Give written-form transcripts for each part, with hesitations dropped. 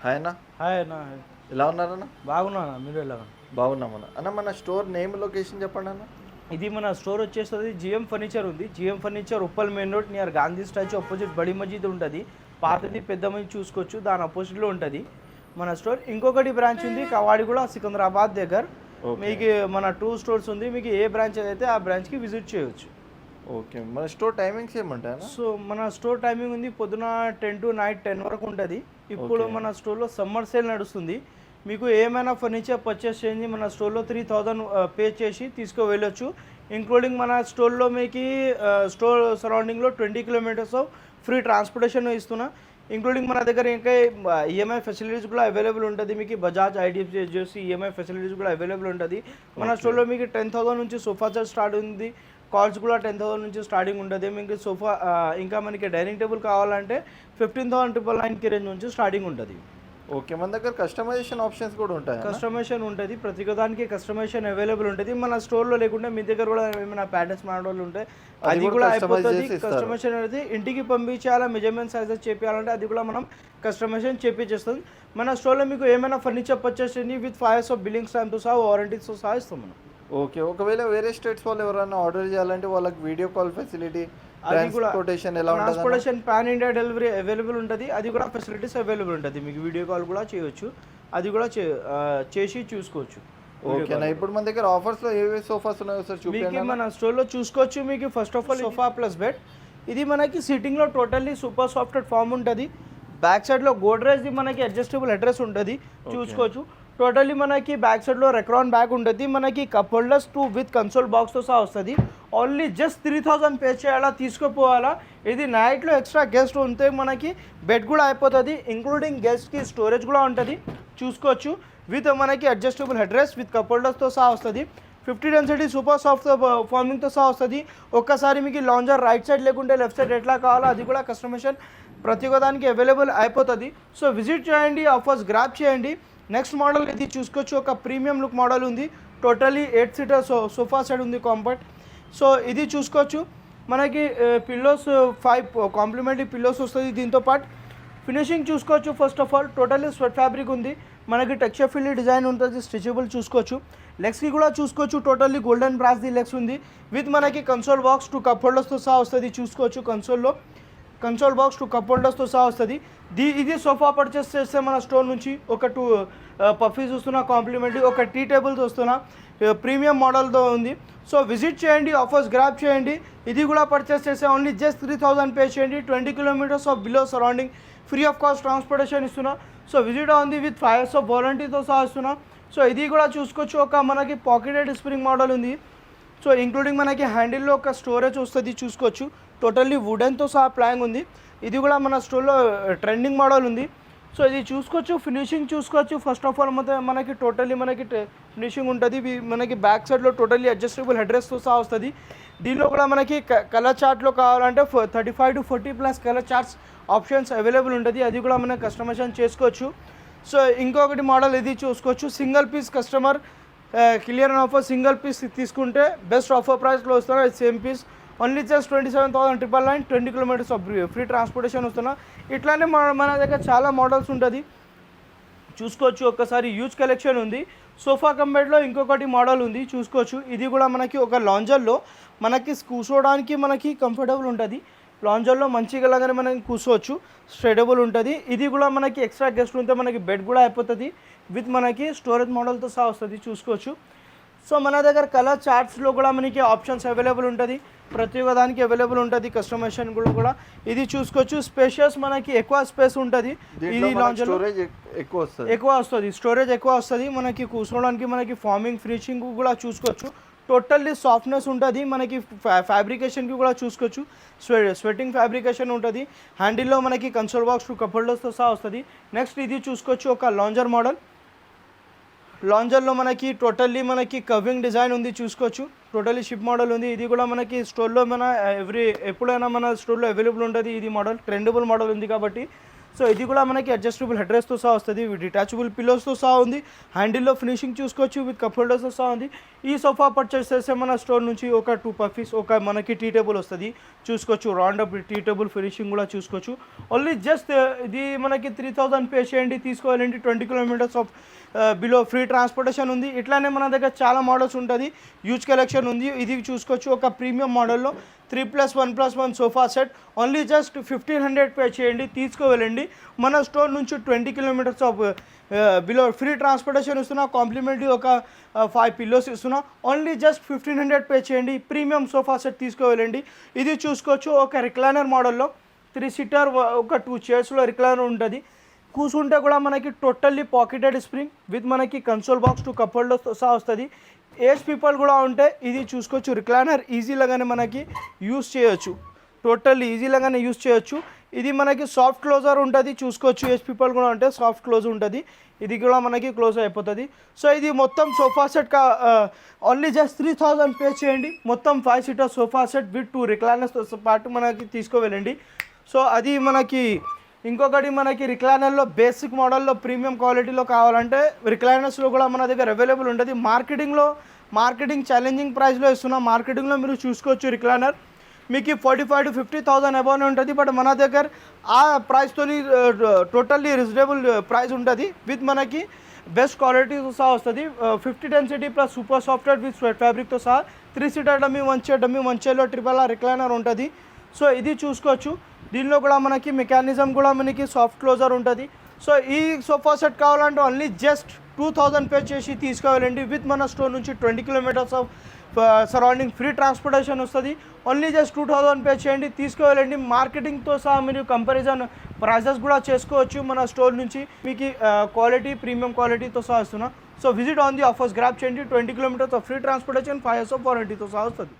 Hi అన్న. Hi అన్న. ఎలా ఉన్నారన్న? బాగున్నాను. మీరు ఎలా? బాగున్నామన్న. అన్న మన స్టోర్ నేమ్ లొకేషన్ చెప్పండి అన్న. ఇది మన స్టోర్ వచ్చేస్తుంది జిఎం ఫర్నిచర్ ఉంది. GM furniture Uppal main road near Gandhi statue opposite బడి మజీద్ ఉంటుంది. పాతది పెద్ద మజీద్ చూసుకోవచ్చు, దాని అపోజిట్లో ఉంటుంది మన స్టోర్. ఇంకొకటి బ్రాంచ్ ఉంది కవాడిగూడ సికింద్రాబాద్ దగ్గర. మీకు మన 2 స్టోర్స్ ఉంది. మీకు ఏ బ్రాంచ్ అయితే ఆ బ్రాంచ్కి విజిట్ చేయవచ్చు. ఓకే, మన స్టోర్ టైమింగ్స్ ఏమంటాయి? సో మన స్టోర్ టైమింగ్ ఉంది పొద్దున 10 to నైట్ 10 వరకు ఉంటుంది. ఇప్పుడు మన స్టోర్లో సమ్మర్ సేల్ నడుస్తుంది. మీకు ఏమైనా ఫర్నిచర్ పర్చేస్ చేయండి మన స్టోర్లో 3000 పే చేసి వెళ్ళొచ్చు. ఇంక్లూడింగ్ మన స్టోర్లో మీకు స్టోర్ సరౌండింగ్లో 20 kilometers ఫ్రీ ట్రాన్స్పోర్టేషన్ ఇస్తున్నా. ఇంక్లూడింగ్ మన దగ్గర ఇంకా ఈఎంఐ ఫెసిలిటీస్ కూడా అవైలబుల్ ఉంటుంది. మీకు Bajaj IDFC HDFC EMI facilities కూడా అవైలబుల్ ఉంటుంది. మన స్టోర్లో మీకు 10,000 నుంచి సోఫా సెట్ స్టార్ట్ ఉంది. కాల్స్ కూడా 10,000 నుంచి స్టార్టింగ్ ఉంటుంది. మీకు సోఫా ఇంకా మనకి డైనింగ్ టేబుల్ కావాలంటే 15,999 రేంజ్ నుంచి స్టార్టింగ్ ఉంటుంది. ఓకే, మన దగ్గర కస్టమైజేషన్ ఆప్షన్స్ కూడా ఉంటాయి. కస్టమైజేషన్ ఉంటుంది, ప్రతి దానికి కస్టమైజేషన్ అవైలబుల్ ఉంటుంది. మన స్టోర్లో లేకుంటే మీ దగ్గర కూడా ఏమైనా ప్యాటర్న్స్ మోడల్ ఉంటే అది కూడా అయిపోతుంది. కస్టమైజేషన్ అనేది ఇంటికి పంపించాలా, మెజర్మెంట్ సైజెస్ చేపించాలంటే అది కూడా మనం కస్టమైజేషన్ చేపించేస్తుంది. మన స్టోర్లో మీకు ఏమైనా ఫర్నిచర్ పర్చేస్ చేయండి విత్ 5 years ఆఫ్ బిల్లింగ్స్ టైమ్తో సహా వారంటీతో సహా ఇస్తాం మనం. ఓకే, ఒకవేళ వేరే స్టేట్స్ వాళ్ళు ఎవరైనా ఆర్డర్ చేయాలంటే వాళ్ళకి వీడియో కాల్ ఫెసిలిటీ, ట్రాన్స్పోర్టేషన్ ఎలా ఉంటుంది? Transportation pan India delivery available ఉంటుంది. అది కూడా ఫెసిలిటీస్ అవైలబుల్ ఉంటుంది. మీకు వీడియో కాల్ కూడా చేయవచ్చు, అది కూడా చేసి చూసుకోవచ్చు. ఓకేనా, ఇప్పుడు మన దగ్గర ఆఫర్స్ లో ఏవే సోఫాస్ ఉన్నాయో సార్ చూపించండి. మన స్టోర్లో చూసుకోవచ్చు. మీకు first of all sofa plus bed. ఇది మనకి సిట్టింగ్లో టోటల్లీ సూపర్ సాఫ్ట్ ఫామ్ ఉంటుంది. బ్యాక్ సైడ్లో గోడ్రేజ్ది మనకి అడ్జస్టబుల్ అడ్రస్ ఉంటుంది, చూసుకోవచ్చు. టోటల్లీ మనకి బ్యాక్ సైడ్లో రెక్రాన్ బ్యాగ్ ఉంటుంది. మనకి కప్ హోల్డర్స్ 2 విత్ కన్సోల్ బాక్స్తో సహా వస్తుంది. ఓన్లీ జస్ట్ 3000 పే చేయాలా, తీసుకుపోవాలా. ఇది నైట్లో ఎక్స్ట్రా గెస్ట్ ఉంటే మనకి బెడ్ కూడా అయిపోతుంది. ఇంక్లూడింగ్ గెస్ట్కి స్టోరేజ్ కూడా ఉంటుంది, చూసుకోవచ్చు. విత్ మనకి adjustable head rest with cup హోల్డర్స్తో సహా వస్తుంది. 50 డెన్సిటీ సూపర్ సాఫ్ట్ ఫార్మింగ్తో సహా వస్తుంది. ఒక్కసారి మీకు లాంజర్ రైట్ సైడ్ లేకుంటే లెఫ్ట్ సైడ్ ఎట్లా కావాలో అది కూడా కస్టమైజేషన్ ప్రతి ఒక్కదానికి అవైలబుల్ అయిపోతుంది. సో విజిట్ చేయండి, ఆఫర్స్ గ్రాప్ చేయండి. నెక్స్ట్ మోడల్ ఇది చూసుకోవచ్చు. ఒక ప్రీమియం లుక్ మోడల్ ఉంది. టోటలీ 8 seater సోఫా సెట్ ఉంది కాంపాక్ట్. సో ఇది చూసుకోవచ్చు. మనకి పిల్లోస్ 5 కాంప్లిమెంటరీ పిల్లోస్ వస్తుంది. దీంతో పాటు ఫినిషింగ్ చూసుకోవచ్చు. First of all totally sweat fabric ఉంది. మనకి టెక్స్చర్ ఫిల్ డిజైన్ ఉంటుంది, స్ట్రెచబుల్ చూసుకోవచ్చు. లెగ్స్కి కూడా చూసుకోవచ్చు. టోటల్లీ గోల్డెన్ బ్రాస్ది లెగ్స్ ఉంది. విత్ మనకి కన్సోల్ బాక్స్ 2 కప్ హోల్డర్స్తో సహా వస్తుంది, చూసుకోవచ్చు. కన్సోల్ బాక్స్ 2 కప్ హోల్డర్స్తో సహా వస్తుంది. ఇది సోఫా పర్చేస్ చేస్తే మన స్టోర్ నుంచి ఒక 2 పఫీస్ వస్తున్నా కాంప్లిమెంటరీ, ఒక టీ టేబుల్స్ వస్తున్నా ప్రీమియం మోడల్తో ఉంది. సో విజిట్ చేయండి, ఆఫర్స్ గ్రాప్ చేయండి. ఇది కూడా పర్చేస్ చేస్తే ఓన్లీ జస్ట్ 3000 పే చేయండి. 20 kilometers of below surrounding free of cost transportation ఇస్తున్నా. సో విజిట్ ఉంది విత్ 5 years ఆఫ్ వారంటీతో సహా ఇస్తున్నా. సో ఇది కూడా చూసుకోవచ్చు. ఒక మనకి పాకెటెడ్ స్ప్రింగ్ మోడల్ ఉంది. సో ఇంక్లూడింగ్ మనకి హ్యాండిల్లో ఒక స్టోరేజ్ వస్తుంది, చూసుకోవచ్చు. టోటల్లీ వుడెన్తో సహా ప్లాంగ్ ఉంది. ఇది కూడా మన స్టోర్లో ట్రెండింగ్ మోడల్ ఉంది. సో ఇది చూసుకోవచ్చు. ఫినిషింగ్ చూసుకోవచ్చు. ఫస్ట్ ఆఫ్ ఆల్ మనకి టోటల్లీ మనకి ఫినిషింగ్ ఉంటుంది. మనకి బ్యాక్ సైడ్లో టోటల్లీ అడ్జస్టబుల్ హెడ్ రెస్ట్తో సహా వస్తుంది. దీనిలో కూడా మనకి కలర్ చార్ట్లో కావాలంటే 35 to 40+ colour charts options available ఉంటుంది. అది కూడా మనం కస్టమైజేషన్ చేసుకోవచ్చు. సో ఇంకొకటి మోడల్ ఇది చూసుకోవచ్చు. Single piece customer clear and offer single piece తీసుకుంటే బెస్ట్ ఆఫర్ ప్రైస్లో వస్తున్నారు. Same piece only just 27,999, 20 kilometers of free transportation వస్తున్నా. ఇట్లానే మన దగ్గర చాలా మోడల్స్ ఉంటుంది, చూసుకోవచ్చు. ఒక్కసారి యూజ్ కలెక్షన్ ఉంది. సోఫా కంబెడ్లో ఇంకొకటి మోడల్ ఉంది, చూసుకోవచ్చు. ఇది కూడా మనకి ఒక లాంజర్లో మనకి కూర్చోవడానికి మనకి కంఫర్టబుల్ ఉంటుంది. లాంజర్లో మంచిగా లాగానే మనం కూర్చోవచ్చు, స్ట్రెచబుల్ ఉంటుంది. ఇది కూడా మనకి ఎక్స్ట్రా గెస్ట్ ఉంటే మనకి బెడ్ కూడా అయిపోతుంది. విత్ మనకి స్టోరేజ్ మోడల్తో సహా వస్తుంది, చూసుకోవచ్చు. సో మన దగ్గర కలర్ చార్ట్స్లో కూడా మనకి ఆప్షన్స్ అవైలబుల్ ఉంటుంది. ప్రతి ఒక్క దానికి అవైలబుల్ ఉంటుంది. కస్టమైజేషన్ కూడా ఇది చూసుకోవచ్చు. స్పేషియస్ మనకి ఎక్కువ స్పేస్ ఉంటుంది. ఇది లాంజర్ ఎక్కువ వస్తుంది, స్టోరేజ్ ఎక్కువ వస్తుంది. మనకి కూర్చోవడానికి మనకి ఫార్మింగ్ ఫినిషింగ్ కూడా చూసుకోవచ్చు. టోటల్లీ సాఫ్ట్నెస్ ఉంటుంది. మనకి ఫ్యాబ్రికేషన్కి కూడా చూసుకోవచ్చు. స్వెట్టింగ్ ఫ్యాబ్రికేషన్ ఉంటుంది. హ్యాండిల్లో మనకి కన్సోల్ బాక్స్ 2 కప్ హోల్డర్స్తో సహా వస్తుంది. నెక్స్ట్ ఇది చూసుకోవచ్చు. ఒక లాంజర్ మోడల్. లాంజర్లో మనకి టోటల్లీ మనకి కర్వింగ్ డిజైన్ ఉంది, చూసుకోవచ్చు. టోటల్లీ షిప్ మోడల్ ఉంది. ఇది కూడా మనకి స్టోర్లో ఎప్పుడైనా మన స్టోర్లో అవైలబుల్ ఉంటుంది. ఇది మోడల్ ట్రెండబుల్ మోడల్ ఉంది కాబట్టి సో ఇది కూడా మనకి అడ్జస్టబుల్ హెడ్ రెస్ట్తో సహా వస్తుంది, డిటాచబుల్ పిల్లోస్తో సహా ఉంది. హ్యాండిల్లో ఫినిషింగ్ చూసుకోవచ్చు విత్ కప్ హోల్డర్స్తో సహా ఉంది. ఈ సోఫా పర్చేస్ చేస్తే మన స్టోర్ నుంచి ఒక 2 పఫీస్, ఒక మనకి టీ టేబుల్ వస్తుంది చూసుకోవచ్చు. Round up tea table finishing కూడా చూసుకోవచ్చు. ఓన్లీ జస్ట్ ఇది మనకి 3000 పే చేయండి, తీసుకోవాలండి. 20 kilometres of below free transportation ఉంది. ఇట్లానే మన దగ్గర చాలా మోడల్స్ ఉంటుంది, యూజ్ కలెక్షన్ ఉంది. ఇది చూసుకోవచ్చు ఒక ప్రీమియం మోడల్లో 3+1+1 sofa set. Only just 1500 pay చేయండి, తీసుకోవాలండి. మన స్టోర్ నుంచి 20 kilometres of below free transportation ఇస్తున్నా. కాంప్లిమెంటరీ ఒక 5 పిల్లోస్ ఇస్తున్నా. ఓన్లీ జస్ట్ 1500 పే చేయండి, ప్రీమియం సోఫా సెట్ తీసుకోవాలండి. ఇది చూసుకోవచ్చు ఒక రిక్లైనర్ మోడల్లో 3 సీటర్, ఒక 2 చైర్స్లో రిక్లైనర్ ఉంటుంది. కూర్చుంటే కూడా మనకి టోటల్లీ పాకెటెడ్ స్ప్రింగ్ విత్ మనకి కన్సోల్ బాక్స్ 2 కప్ హోల్డర్స్తో సహా వస్తుంది. ఏజ్ పీపుల్ కూడా ఉంటే ఇది చూసుకోవచ్చు. రిక్లైనర్ ఈజీలాగానే మనకి యూస్ చేయొచ్చు, టోటల్లీ ఈజీలాగానే యూస్ చేయొచ్చు. ఇది మనకి సాఫ్ట్ క్లోజర్ ఉంటుంది చూసుకోవచ్చు. ఏజ్ పీపుల్ కూడా ఉంటే సాఫ్ట్ క్లోజ్ ఉంటుంది, ఇది కూడా మనకి క్లోజ్ అయిపోతుంది. సో ఇది మొత్తం sofa set only just 3000 pay చేయండి. మొత్తం 5 సీటర్ సోఫా సెట్ విత్ 2 రిక్లైనర్స్తో పాటు మనకి తీసుకోవాలండి. సో అది మనకి ఇంకొకటి మనకి రిక్లైనర్లో బేసిక్ మోడల్లో ప్రీమియం క్వాలిటీలో కావాలంటే రిక్లైనర్స్లో కూడా మన దగ్గర అవైలబుల్ ఉంటుంది. మార్కెటింగ్ ఛాలెంజింగ్ ప్రైస్లో ఇస్తున్నాం. మార్కెటింగ్లో మీరు చూసుకోవచ్చు రిక్లైనర్ మీకు 45,000 to 50,000 అబౌవ్ ఉంటుంది. బట్ మన దగ్గర ఆ ప్రైస్తో టోటల్లీ రీజనబుల్ ప్రైస్ ఉంటుంది విత్ మనకి బెస్ట్ క్వాలిటీతో సహా వస్తుంది. 50 density plus super software with sweat ఫ్యాబ్రిక్తో సహా 3 సీటర్ డమ్మీ 1 చైర్లో ట్రిపుల్ రిక్లైనర్ ఉంటుంది. సో ఇది చూసుకోవచ్చు. దీనిలో కూడా మనకి మెకానిజం కూడా మనకి సాఫ్ట్ క్లోజర్ ఉంటుంది. సో ఈ సోఫా సెట్ కావాలంటే ఓన్లీ జస్ట్ 2000 పే చేసి తీసుకోవాలండి. విత్ మన స్టోర్ నుంచి 20 kilometres of surrounding free transportation వస్తుంది. ఓన్లీ జస్ట్ 2000 పే చేయండి, తీసుకోవాలండి. మార్కెటింగ్తో సహా మీరు కంపారిజన్ ప్రైజెస్ కూడా చేసుకోవచ్చు మన స్టోర్ నుంచి. మీకు క్వాలిటీ ప్రీమియం క్వాలిటీతో సహా వస్తున్నాం. So visit on the offers grab చేయండి. 20 kilometres of free transportation, 5 years of వారంటీతో సహా వస్తుంది.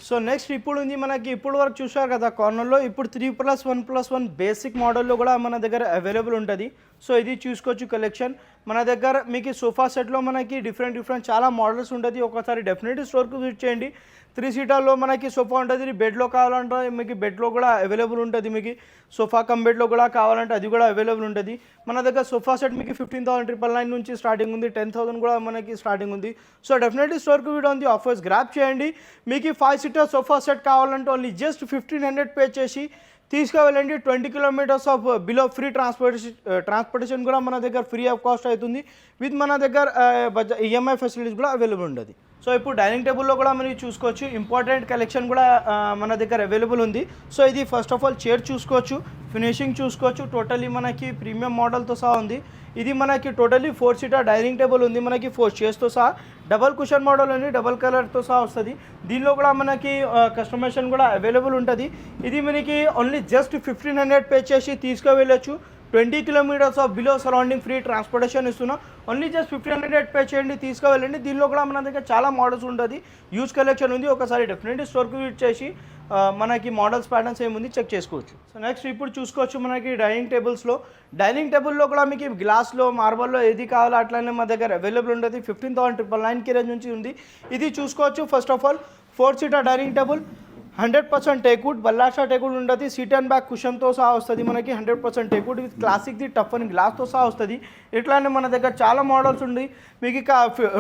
సో నెక్స్ట్ ఇప్పుడు ఉంది మనకి, ఇప్పుడు వరకు చూసారు కదా కార్నర్లో, ఇప్పుడు 3+1+1 బేసిక్ మోడల్లో కూడా మన దగ్గర అవైలబుల్ ఉంటుంది. సో ఇది చూసుకోవచ్చు కలెక్షన్ మన దగ్గర. మీకు సోఫా సెట్లో మనకి డిఫరెంట్ చాలా మోడల్స్ ఉంటుంది. ఒకసారి డెఫినెట్లీ స్టోర్కి విజిట్ చేయండి. 3 సీటర్లో మనకి సోఫా ఉంటుంది. బెడ్లో కావాలంటే మీకు బెడ్లో కూడా అవైలబుల్ ఉంటుంది. మీకు సోఫా కమ్ బెడ్లో కూడా కావాలంటే అది కూడా అవైలబుల్ ఉంటుంది. మన దగ్గర సోఫా సెట్ మీకు 15,999 నుంచి స్టార్టింగ్ ఉంది, 10,000 కూడా మనకి స్టార్టింగ్ ఉంది. సో డెఫినెట్లీ స్టోర్కి వీడియో ఉంది, ఆఫర్స్ గ్రాప్ చేయండి. మీకు 5 సీటర్ సోఫా సెట్ కావాలంటే ఓన్లీ జస్ట్ 1500 పే చేసి తీసుకోవాలండి. 20 kilometres of below free transportation కూడా మన దగ్గర ఫ్రీ ఆఫ్ కాస్ట్ అవుతుంది. విత్ మన దగ్గర ఈఎంఐ ఫెసిలిటీస్ కూడా అవైలబుల్ ఉంటుంది. సో ఇప్పుడు డైనింగ్ టేబుల్లో కూడా మీరు చూసుకోవచ్చు. ఇంపార్టెంట్ కలెక్షన్ కూడా మన దగ్గర అవైలబుల్ ఉంది. సో ఇది ఫస్ట్ ఆఫ్ ఆల్ చైర్ చూసుకోవచ్చు, ఫినిషింగ్ చూసుకోవచ్చు. టోటలీ మనకి ప్రీమియం మోడల్తో సహా ఉంది. ఇది మనకి టోటలీ 4 సీటర్ డైనింగ్ టేబుల్ ఉంది. మనకి 4 చైర్స్తో సహా డబల్ కుషన్ మోడల్ ఉంది, డబల్ కలర్తో సహా వస్తుంది. దీనిలో కూడా మనకి కస్టమైజేషన్ కూడా అవైలబుల్ ఉంటుంది. ఇది మనకి ఓన్లీ జస్ట్ 1500 పే చేసి తీసుకువెళ్ళచ్చు. 20 kilometres of below surrounding free transportation ఇస్తున్నాం. ఓన్లీ జస్ట్ 1500 పే చేయండి, తీసుకోవాలండి. దీనిలో కూడా మన దగ్గర చాలా మోడల్స్ ఉంటుంది, యూజ్ కలెక్షన్ ఉంది. ఒకసారి డెఫినెట్లీ స్టోర్కి విజిట్ చేసి మనకి మోడల్స్ ప్యాటర్న్స్ ఏముంది చెక్ చేసుకోవచ్చు. సో నెక్స్ట్ ఇప్పుడు చూసుకోవచ్చు మనకి డైనింగ్ టేబుల్లో కూడా మీకు గ్లాస్లో మార్బల్లో ఏది కావాలో అట్లనే మా దగ్గర అవైలబుల్ ఉంటుంది. 15,999 రేంజ్ నుంచి ఉంది. ఇది చూసుకోవచ్చు. First of all 4 seater dining table 100% teakwood, Ballarshah teakwood ఉంటుంది. సీట్ అండ్ బ్యాక్ కుషన్తో సహా వస్తుంది మనకి. 100% టేక్వుడ్ విత్ క్లాసిక్ది టఫ్ అండ్ గ్లాస్తో సహా వస్తుంది. ఇట్లానే మన దగ్గర చాలా మోడల్స్ ఉంది. మీకు ఇక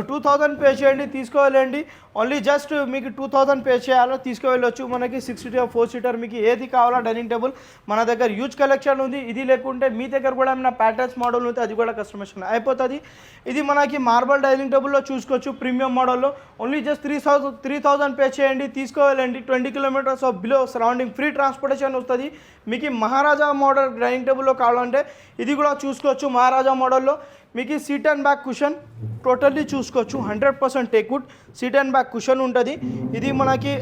2000 పే చేయండి, తీసుకోవాలండి. ఓన్లీ జస్ట్ మీకు 2000 పే చేయాలో తీసుకువెళ్ళొచ్చు. మనకి 6 సీటర్ 4 సీటర్ మీకు ఏది కావాలో డైనింగ్ టేబుల్ మన దగ్గర యూజ్ కలెక్షన్ ఉంది. ఇది లేకుంటే మీ దగ్గర కూడా ఏమైనా ప్యాటర్న్స్ మోడల్ ఉంది, అది కూడా కస్టమైజేషన్ అయిపోతుంది. ఇది మనకి మార్బల్ డైనింగ్ టేబుల్లో చూసుకోవచ్చు ప్రీమియం మోడల్లో. ఓన్లీ జస్ట్ 3000 పే చేయండి, తీసుకోవాలండి. 20 kilometres of below surrounding free transportation వస్తుంది. మీకు మహారాజా మోడల్ డైనింగ్ టేబుల్లో కావాలంటే ఇది కూడా చూసుకోవచ్చు. మహారాజా మోడల్లో మీకు seat and back cushion totally చూసుకోవచ్చు. 100% teakwood seat and back cushion ఉంటుంది. ఇది మనకి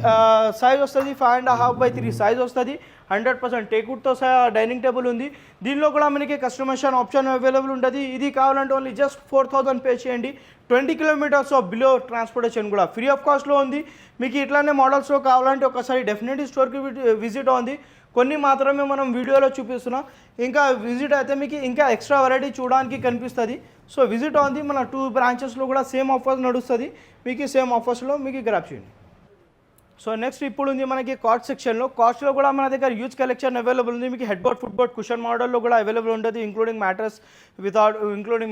సైజ్ వస్తుంది 5.5x3 సైజ్ వస్తుంది. 100% టేక్వుడ్తో డైనింగ్ టేబుల్ ఉంది. దీనిలో కూడా మనకి కస్టమైజేషన్ ఆప్షన్ అవైలబుల్ ఉంటుంది. ఇది కావాలంటే ఓన్లీ జస్ట్ 4000 పే చేయండి. 20 కిలోమీటర్స్ ఆఫ్ బిలో ట్రాన్స్పోర్టేషన్ కూడా ఫ్రీ ఆఫ్ కాస్ట్లో ఉంది. మీకు ఇట్లానే మోడల్స్లో కావాలంటే ఒకసారి డెఫినెట్లీ స్టోర్కి విజిట్ ఉంది. కొన్ని మాత్రమే మనం వీడియోలో చూపిస్తున్నాం. ఇంకా విజిట్ అయితే మీకు ఇంకా ఎక్స్ట్రా వెరైటీ చూడడానికి కనిపిస్తుంది. సో విజిట్ ఉంది. మన 2 బ్రాంచెస్లో కూడా సేమ్ ఆఫర్స్ నడుస్తుంది. మీకు సేమ్ ఆఫర్స్లో మీకు గ్రాప్ చేయండి. సో నెక్స్ట్ ఇప్పుడు ఉంది మనకి కాట్ సెక్షన్లో. కాస్ట్లో కూడా మన దగ్గర యూజ్ కలెక్షన్ అవైలబుల్ ఉంది. మీకు head board, foot board, cushion మోడల్లో కూడా అవైలబుల్ ఉంటుంది. ఇంక్లూడింగ్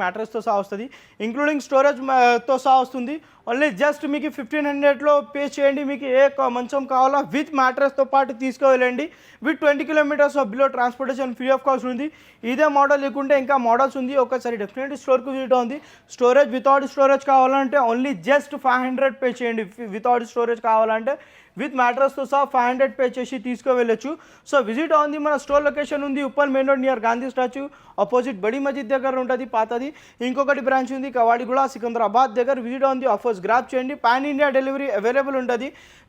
మ్యాట్రెస్తో సహా వస్తుంది. ఇంక్లూడింగ్ స్టోరేజ్తో సహా వస్తుంది. ఓన్లీ జస్ట్ మీకు 1500లో పే చేయండి. మీకు ఏ మంచం కావాలో విత్ మ్యాట్రెస్తో పాటు తీసుకువెళ్ళండి. With 20 kilometres below transportation free of cost ఉంది. ఇదే మోడల్ లేకుంటే ఇంకా మోడల్స్ ఉంది. ఒకసారి డెఫినెట్లీ స్టోర్కి విజిట్ ఉంది. స్టోరేజ్ వితౌట్ స్టోరేజ్ కావాలంటే ఓన్లీ జస్ట్ 500 పే చేయండి. వితౌట్ స్టోరేజ్ కావాలంటే విత్ మ్యాట్రస్తో సహా 500 పే చేసి తీసుకువెళ్ళచ్చు. సో విజిట్ ఉంది. మన స్టోర్ లొకేషన్ ఉంది Uppal main road near Gandhi statue opposite బడి మస్జిద్ దగ్గర ఉంటుంది పాతది. ఇంకొకటి బ్రాంచ్ ఉంది కవాడిగూడ సికింద్రాబాద్ దగ్గర. విజిట్ ఉంది, ఆఫర్స్ గ్రాప్ చేయండి. పాన్ ఇండియా డెలివరీ అవైలబుల్ ఉంటుంది.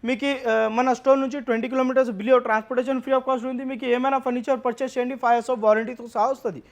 మీకు మన స్టోర్ నుంచి 20 kilometres below transportation free of cost ఉంది. మీకు ఏమైనా ఫర్నిచర్ పర్చేస్ చేయండి, 5 years ఆఫ్ వారంటీతో సహా వస్తుంది.